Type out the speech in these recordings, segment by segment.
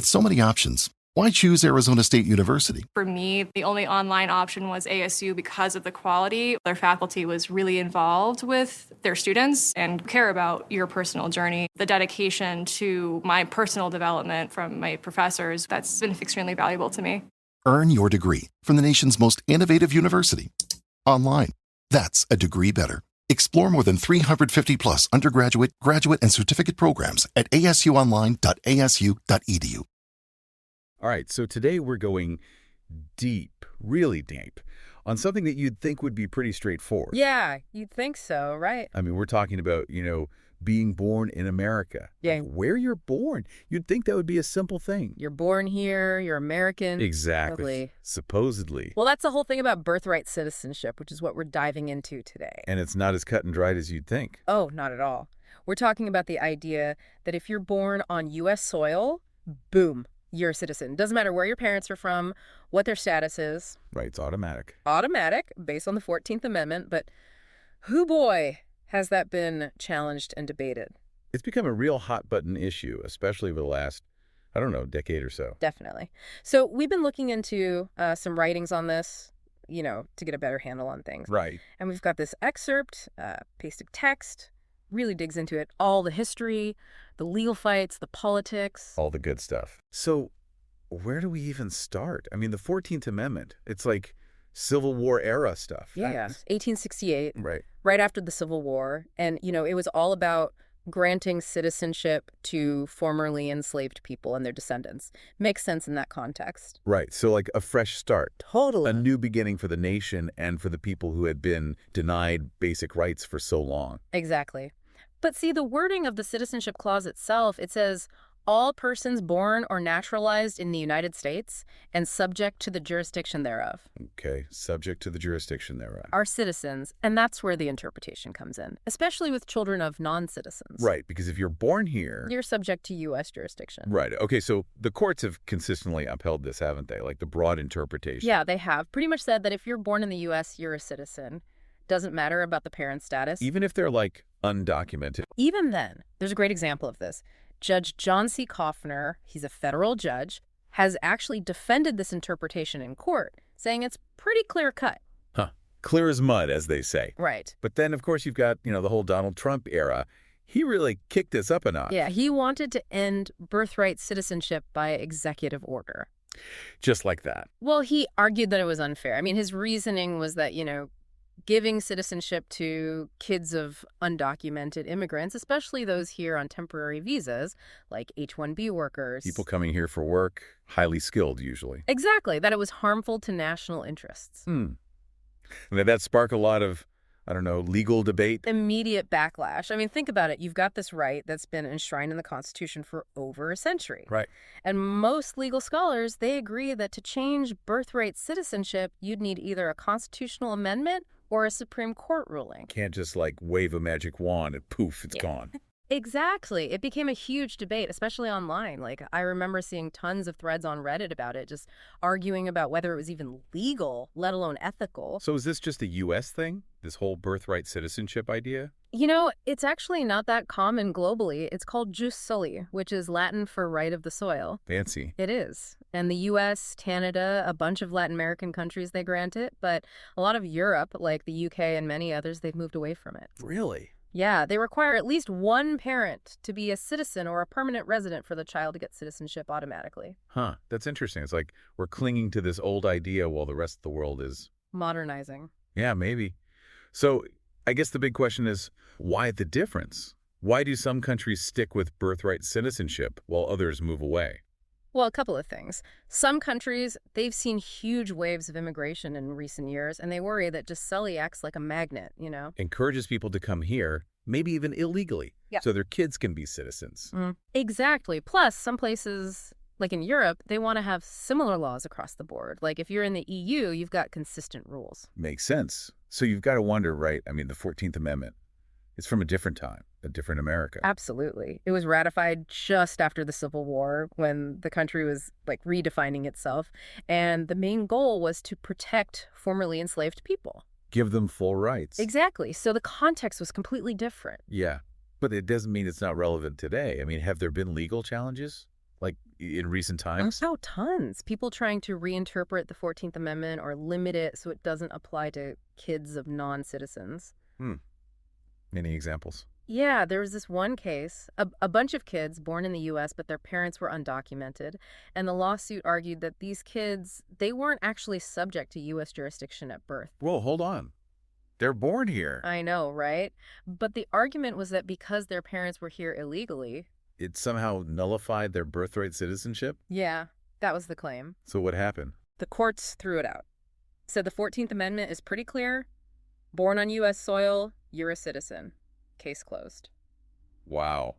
so many options, why choose Arizona State University? For me, the only online option was ASU because of the quality. Their faculty was really involved with their students and care about your personal journey. The dedication to my personal development from my professors, that's been extremely valuable to me. Earn your degree from the nation's most innovative university. Online. That's a degree better. Explore more than 350 plus undergraduate, graduate, and certificate programs at asuonline.asu.edu. All right, so today we're going deep, really deep, on something that you'd think would be pretty straightforward. Yeah, you'd think so, right? I mean, we're talking about, being born in America. Yeah. Like, where you're born. You'd think that would be a simple thing. You're born here, you're American. Exactly. Supposedly. Well, that's the whole thing about birthright citizenship, which is what we're diving into today. And it's not as cut and dried as you'd think. Oh, not at all. We're talking about the idea that if you're born on U.S. soil, boom, you're a citizen. Doesn't matter where your parents are from, what their status is. Right, it's automatic. Automatic, based on the 14th Amendment, but hoo boy, has that been challenged and debated. It's become a real hot-button issue, especially over the last, decade or so. Definitely. So we've been looking into some writings on this, to get a better handle on things. Right. And we've got this excerpt, pasted text, really digs into it, all the history, the legal fights, the politics. All the good stuff. So where do we even start? I mean, the 14th Amendment, it's like Civil War era stuff. Yeah, 1868. Right. Right after the Civil War. And, it was all about granting citizenship to formerly enslaved people and their descendants. Makes sense in that context. Right. So like a fresh start. Totally. A new beginning for the nation and for the people who had been denied basic rights for so long. Exactly. But see, the wording of the Citizenship Clause itself, it says, all persons born or naturalized in the United States and subject to the jurisdiction thereof. Okay, subject to the jurisdiction thereof. Are citizens, and that's where the interpretation comes in, especially with children of non-citizens. Right, because if you're born here... You're subject to U.S. jurisdiction. Right, okay, so the courts have consistently upheld this, haven't they? Like the broad interpretation. Yeah, they have. Pretty much said that if you're born in the U.S., you're a citizen. Doesn't matter about the parent status. Even if they're, like, undocumented. Even then, there's a great example of this. Judge John C. Koffner, he's a federal judge, has actually defended this interpretation in court, saying it's pretty clear-cut. Huh. Clear as mud, as they say. Right. But then, of course, you've got, the whole Donald Trump era. He really kicked this up a notch. Yeah, he wanted to end birthright citizenship by executive order. Just like that. Well, he argued that it was unfair. I mean, his reasoning was that, giving citizenship to kids of undocumented immigrants, especially those here on temporary visas, like H-1B workers. People coming here for work, highly skilled usually. Exactly, that it was harmful to national interests. And that sparked a lot of, legal debate. Immediate backlash. I mean, think about it. You've got this right that's been enshrined in the Constitution for over a century. Right. And most legal scholars, they agree that to change birthright citizenship, you'd need either a constitutional amendment or a Supreme Court ruling. Can't just, wave a magic wand and poof, it's gone. Exactly. It became a huge debate, especially online. I remember seeing tons of threads on Reddit about it, just arguing about whether it was even legal, let alone ethical. So is this just a U.S. thing, this whole birthright citizenship idea? It's actually not that common globally. It's called jus soli, which is Latin for right of the soil. Fancy. It is. And the U.S., Canada, a bunch of Latin American countries, they grant it. But a lot of Europe, like the U.K. and many others, they've moved away from it. Really? Yeah, they require at least one parent to be a citizen or a permanent resident for the child to get citizenship automatically. Huh. That's interesting. It's like we're clinging to this old idea while the rest of the world is... modernizing. Yeah, maybe. So I guess the big question is, why the difference? Why do some countries stick with birthright citizenship while others move away? Well, a couple of things. Some countries, they've seen huge waves of immigration in recent years, and they worry that jus soli acts like a magnet, Encourages people to come here, maybe even illegally, so their kids can be citizens. Exactly. Plus, some places, like in Europe, they want to have similar laws across the board. Like if you're in the EU, you've got consistent rules. Makes sense. So you've got to wonder, right? I mean, the 14th Amendment, it's from a different time, a different America. Absolutely. It was ratified just after the Civil War when the country was redefining itself. And the main goal was to protect formerly enslaved people. Give them full rights. Exactly. So the context was completely different. Yeah. But it doesn't mean it's not relevant today. I mean, have there been legal challenges? like in recent times? Oh, tons. People trying to reinterpret the 14th Amendment or limit it so it doesn't apply to kids of non-citizens. Any examples? Yeah, there was this one case, a bunch of kids born in the U.S., but their parents were undocumented, and the lawsuit argued that these kids, they weren't actually subject to U.S. jurisdiction at birth. Whoa, hold on. They're born here. I know, right? But the argument was that because their parents were here illegally... It somehow nullified their birthright citizenship? Yeah, that was the claim. So what happened? The courts threw it out. Said the 14th Amendment is pretty clear. Born on U.S. soil, you're a citizen. Case closed. Wow.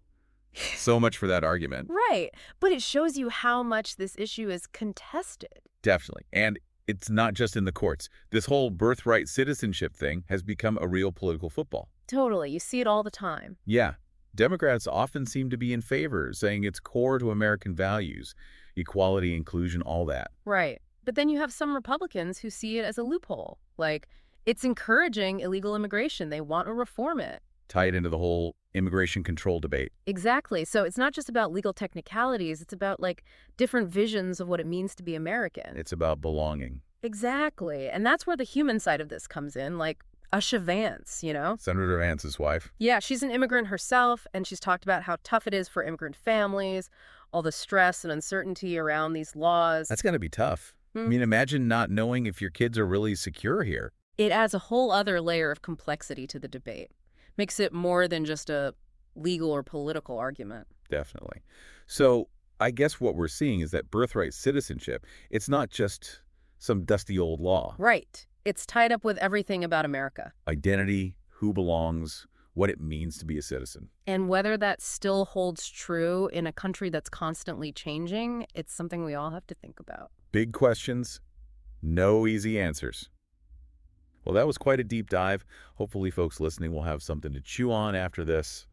So much for that argument. Right. But it shows you how much this issue is contested. Definitely. And it's not just in the courts. This whole birthright citizenship thing has become a real political football. Totally. You see it all the time. Yeah. Democrats often seem to be in favor, saying it's core to American values, equality, inclusion, all that. Right. But then you have some Republicans who see it as a loophole. Like, it's encouraging illegal immigration. They want to reform it. Tie it into the whole immigration control debate. Exactly. So it's not just about legal technicalities. It's about, like, different visions of what it means to be American. It's about belonging. Exactly. And that's where the human side of this comes in, like Usha Vance, you know? Senator Vance's wife. Yeah, she's an immigrant herself, and she's talked about how tough it is for immigrant families, all the stress and uncertainty around these laws. That's got to be tough. I mean, imagine not knowing if your kids are really secure here. It adds a whole other layer of complexity to the debate. Makes it more than just a legal or political argument. Definitely. So I guess what we're seeing is that birthright citizenship, it's not just some dusty old law. Right. It's tied up with everything about America. Identity, who belongs, what it means to be a citizen. And whether that still holds true in a country that's constantly changing, it's something we all have to think about. Big questions, no easy answers. Well, that was quite a deep dive. Hopefully folks listening will have something to chew on after this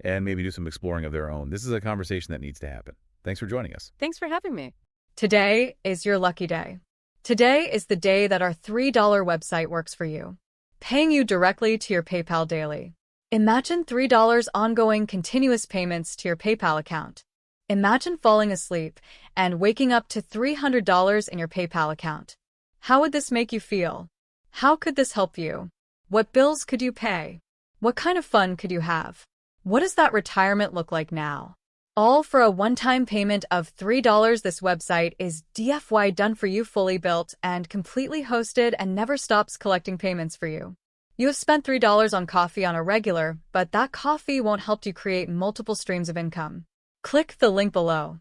and maybe do some exploring of their own. This is a conversation that needs to happen. Thanks for joining us. Thanks for having me. Today is your lucky day. Today is the day that our $3 website works for you, paying you directly to your PayPal daily. Imagine $3 ongoing continuous payments to your PayPal account. Imagine falling asleep and waking up to $300 in your PayPal account. How would this make you feel? How could this help you? What bills could you pay? What kind of fun could you have? What does that retirement look like now? All for a one-time payment of $3. This website is DFY done for you, fully built and completely hosted, and never stops collecting payments for you. You have spent $3 on coffee on a regular, but that coffee won't help you create multiple streams of income. Click the link below.